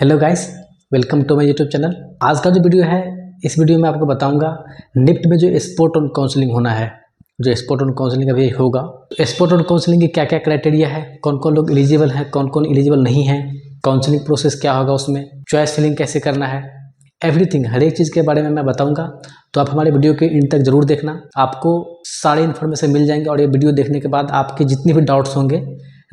Hello guys, welcome to my YouTube channel. आज का जो वीडियो है, इस वीडियो में आपको बताऊंगा निफ्ट में जो स्पोर्ट ऑन काउंसलिंग होना है, जो स्पोर्ट ऑन काउंसलिंग अभी होगा। स्पोर्ट ऑन काउंसलिंग की क्या क्या क्राइटेरिया है, कौन कौन लोग एलिजिबल हैं, कौन कौन एलिजिबल नहीं है, काउंसलिंग प्रोसेस क्या होगा, उसमें चॉइस फिलिंग कैसे करना है, एवरीथिंग हर एक चीज़ के बारे में मैं बताऊंगा। तो आप हमारे वीडियो के इन तक जरूर देखना, आपको सारे इन्फॉर्मेशन मिल जाएंगे। और ये वीडियो देखने के बाद आपके जितने भी डाउट्स होंगे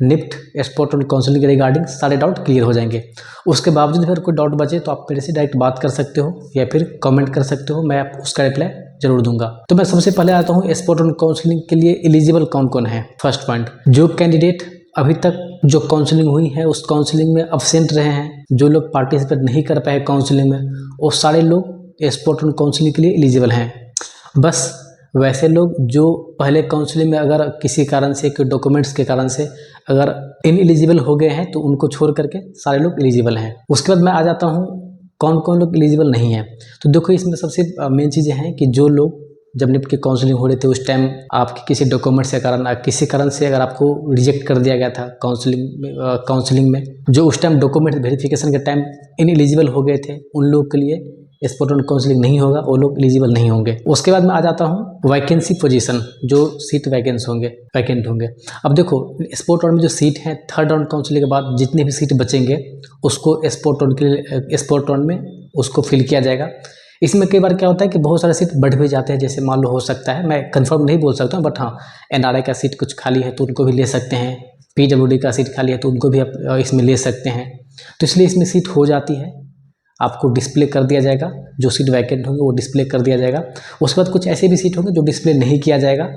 निफ्ट स्पोर्ट ऑन काउंसलिंग के रिगार्डिंग, सारे डाउट क्लियर हो जाएंगे। उसके बावजूद अगर कोई डाउट बचे तो आप मेरे से डायरेक्ट बात कर सकते हो या फिर कमेंट कर सकते हो, मैं उसका रिप्लाई जरूर दूंगा। तो मैं सबसे पहले आता हूँ स्पोर्ट ऑन काउंसलिंग के लिए एलिजिबल कौन कौन है। फर्स्ट पॉइंट, जो कैंडिडेट अभी तक जो काउंसलिंग हुई है उस काउंसलिंग में अब्सेंट रहे हैं, जो लोग पार्टिसिपेट नहीं कर पाए काउंसलिंग में, वो सारे लोग स्पोर्ट ऑन काउंसलिंग के लिए एलिजिबल हैं। बस वैसे लोग जो पहले काउंसलिंग में अगर किसी कारण से, कोई डॉक्यूमेंट्स के कारण से अगर इनएलिजिबल हो गए हैं तो उनको छोड़ करके सारे लोग एलिजिबल हैं। उसके बाद मैं आ जाता हूँ कौन कौन लोग एलिजिबल नहीं हैं। तो देखो, इसमें सबसे मेन चीज़ें हैं कि जो लोग जब निफ्ट की काउंसलिंग हो रही थी उस टाइम आपके किसी डॉक्यूमेंट्स के कारण, किसी कारण से अगर आपको रिजेक्ट कर दिया गया था काउंसलिंग में जो उस टाइम डॉक्यूमेंट वेरिफिकेशन के टाइम इनएलिजिबल हो गए थे, उन लोगों के लिए स्पोर्ट ऑन काउंसलिंग नहीं होगा, वो लोग एलिजिबल नहीं होंगे। उसके बाद मैं आ जाता हूँ वैकेंसी पोजीशन, जो सीट वैकेंट होंगे। अब देखो, स्पोर्ट ऑन में जो सीट है, थर्ड राउंड काउंसलिंग के बाद जितने भी सीट बचेंगे उसको स्पोर्ट ऑन में उसको फिल किया जाएगा। इसमें कई बार क्या होता है कि बहुत सारे सीट बढ़ भी जाते हैं, जैसे मान लो हो सकता है, मैं कंफर्म नहीं बोल सकता हूँ, बट हाँ एनआरआई का सीट कुछ खाली है तो उनको भी ले सकते हैं, पीडब्ल्यूडी का सीट खाली है तो उनको भी आप इसमें ले सकते हैं। तो इसलिए इसमें सीट हो जाती है, आपको डिस्प्ले कर दिया जाएगा, जो सीट वैकेंट होंगे वो डिस्प्ले कर दिया जाएगा। उसके बाद कुछ ऐसे भी सीट होंगे जो डिस्प्ले नहीं किया जाएगा,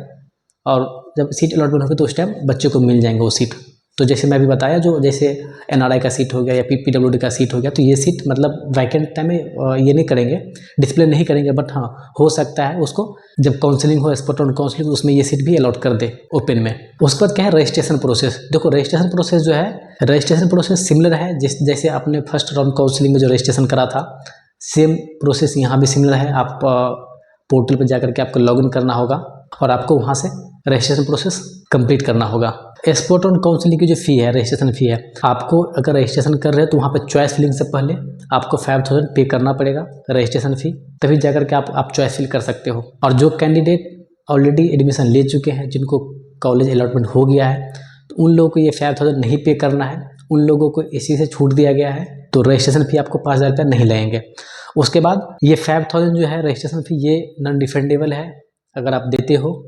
और जब सीट अलॉटमेंट होगी तो उस टाइम बच्चे को मिल जाएंगे वो सीट। तो जैसे मैं भी बताया, जो जैसे एनआरआई का सीट हो गया या पीडब्ल्यूडी का सीट हो गया, तो ये सीट मतलब वैकेंट टाइम में ये नहीं करेंगे, डिस्प्ले नहीं करेंगे, बट हाँ हो सकता है उसको जब काउंसलिंग हो, स्पोर्ट ऑन काउंसलिंग, उसमें ये सीट भी अलॉट कर दे ओपन में। उसके बाद क्या है, रजिस्ट्रेशन प्रोसेस। देखो, रजिस्ट्रेशन प्रोसेस जो है, रजिस्ट्रेशन प्रोसेस सिमिलर है जैसे आपने फर्स्ट राउंड काउंसलिंग में जो रजिस्ट्रेशन करा था, सेम प्रोसेस यहाँ भी सिमिलर है। आप पोर्टल पर जाकर के आपको लॉगिन करना होगा और आपको वहाँ से रजिस्ट्रेशन प्रोसेस कंप्लीट करना होगा। स्पोर्ट ऑन काउंसलिंग की जो फ़ी है, रजिस्ट्रेशन फ़ी है, आपको अगर रजिस्ट्रेशन कर रहे हो तो वहाँ पर चॉइस फिलिंग से पहले आपको 5000 पे करना पड़ेगा रजिस्ट्रेशन फ़ी, तभी जाकर के आप चॉइस फिल कर सकते हो। और जो कैंडिडेट ऑलरेडी एडमिशन ले चुके हैं, जिनको कॉलेज अलॉटमेंट हो गया है, तो उन लोगों को ये 5000 नहीं पे करना है, उन लोगों को इसी से छूट दिया गया है, तो रजिस्ट्रेशन फ़ी आपको 5000 रुपये नहीं लगेंगे। उसके बाद ये 5000 जो है रजिस्ट्रेशन फ़ी, ये नॉन रिफंडेबल है। अगर आप देते हो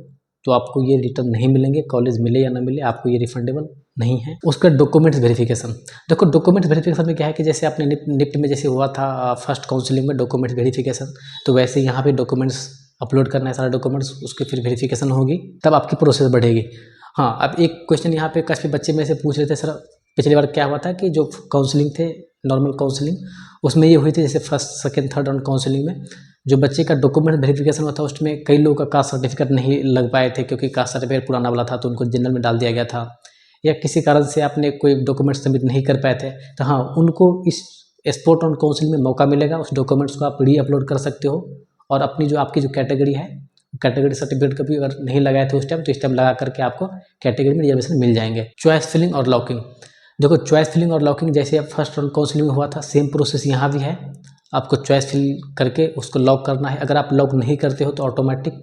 तो आपको ये रिटर्न नहीं मिलेंगे, कॉलेज मिले या ना मिले आपको ये रिफंडेबल नहीं है। उसका डॉक्यूमेंट्स वेरिफिकेशन, देखो डॉक्यूमेंट्स वेरिफिकेशन में क्या है कि जैसे आपने निफ्ट में जैसे हुआ था फर्स्ट काउंसलिंग में डॉक्यूमेंट्स वेरिफिकेशन, तो वैसे यहाँ पे डॉक्यूमेंट्स अपलोड करना है, सारा डॉक्यूमेंट्स, उसकी फिर वेरिफिकेशन होगी, तब आपकी प्रोसेस बढ़ेगी। हाँ, अब एक क्वेश्चन यहाँ पे काफ़ी बच्चे में से पूछ रहे थे, सर पिछली बार क्या हुआ था कि जो काउंसलिंग थे नॉर्मल काउंसलिंग, उसमें ये हुई थी जैसे first second third round counselling में जो बच्चे का डॉक्यूमेंट वेरिफिकेशन हुआ था, उसमें कई लोगों का कास्ट सर्टिफिकेट नहीं लग पाए थे, क्योंकि कास्ट सर्टिफिकेट पुराना वाला था तो उनको जनरल में डाल दिया गया था, या किसी कारण से आपने कोई डॉक्यूमेंट सबमिट नहीं कर पाए थे, तो हाँ उनको इस स्पोर्ट ऑन काउंसलिंग में मौका मिलेगा, उस डॉक्यूमेंट्स को आप री अपलोड कर सकते हो, और अपनी जो आपकी जो कैटेगरी है, कैटेगरी सर्टिफिकेट कभी अगर नहीं लगाए थे उस टाइम, तो इस टाइम लगा करके आपको कैटेगरी में रिजर्वेशन मिल जाएंगे। चॉइस फिलिंग और लॉकिंग, देखो चॉइस फिलिंग और लॉकिंग जैसे फर्स्ट राउंड काउंसलिंग में हुआ था, सेम प्रोसेस यहाँ भी है। आपको चॉइस फिल करके उसको लॉक करना है। अगर आप लॉक नहीं करते हो तो ऑटोमेटिक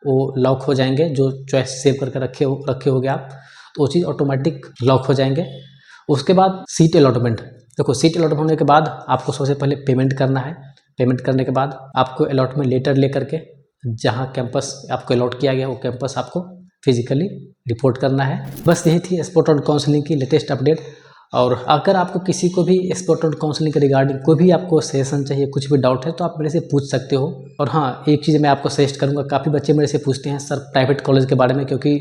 वो लॉक हो जाएंगे, जो चॉइस सेव करके रखे होगे आप, तो वो चीज़ ऑटोमेटिक लॉक हो जाएंगे। उसके बाद सीट अलॉटमेंट, देखो सीट अलॉटमेंट होने के बाद आपको सबसे पहले पेमेंट करना है। पेमेंट करने के बाद आपको अलॉटमेंट लेटर ले करके जहाँ कैंपस आपको अलॉट किया गया वो कैंपस आपको फिजिकली रिपोर्ट करना है। बस यही थी स्पोर्ट ऑन काउंसलिंग की लेटेस्ट अपडेट। और अगर आपको किसी को भी स्पोर्ट ऑन काउंसलिंग के रिगार्डिंग कोई भी आपको सजेशन चाहिए, कुछ भी डाउट है, तो आप मेरे से पूछ सकते हो। और हाँ, एक चीज़ मैं आपको सजेस्ट करूँगा, काफ़ी बच्चे मेरे से पूछते हैं सर प्राइवेट कॉलेज के बारे में, क्योंकि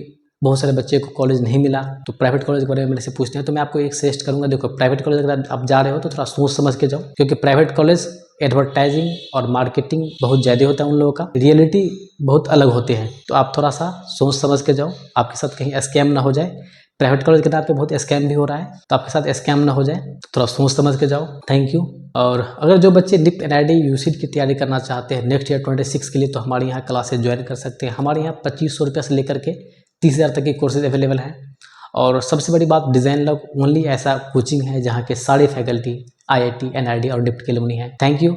बहुत सारे बच्चे को कॉलेज नहीं मिला, तो प्राइवेट कॉलेज के बारे में मेरे से पूछते हैं। तो मैं आपको एक सजेस्ट करूँगा, देखो प्राइवेट कॉलेज अगर आप जा रहे हो तो थोड़ा सोच समझ के जाओ, क्योंकि प्राइवेट कॉलेज एडवर्टाइजिंग और मार्केटिंग बहुत ज़्यादा होता है उन लोगों का, रियलिटी बहुत अलग होते हैं। तो आप थोड़ा सा सोच समझ के जाओ, आपके साथ कहीं स्कैम ना हो जाए। प्राइवेट कॉलेज के नाम पे बहुत स्कैम भी हो रहा है, तो आपके साथ स्कैम ना हो जाए, तो थोड़ा सोच समझ के जाओ। Thank you. और अगर जो बच्चे निफ्ट एनआईडी यूसीट की तैयारी करना चाहते हैं नेक्स्ट ईयर 26 के लिए, तो हमारे यहाँ क्लासेस ज्वाइन कर सकते हैं। हमारे यहाँ 2500 रुपये से लेकर के 30,000 तक के कोर्सेज अवेलेबल हैं। और सबसे बड़ी बात, डिज़ाइन लैब ओनली ऐसा कोचिंग है जहाँ के सारे फैकल्टी IIT, NID और निफ्ट के एलुमनी हैं। Thank you.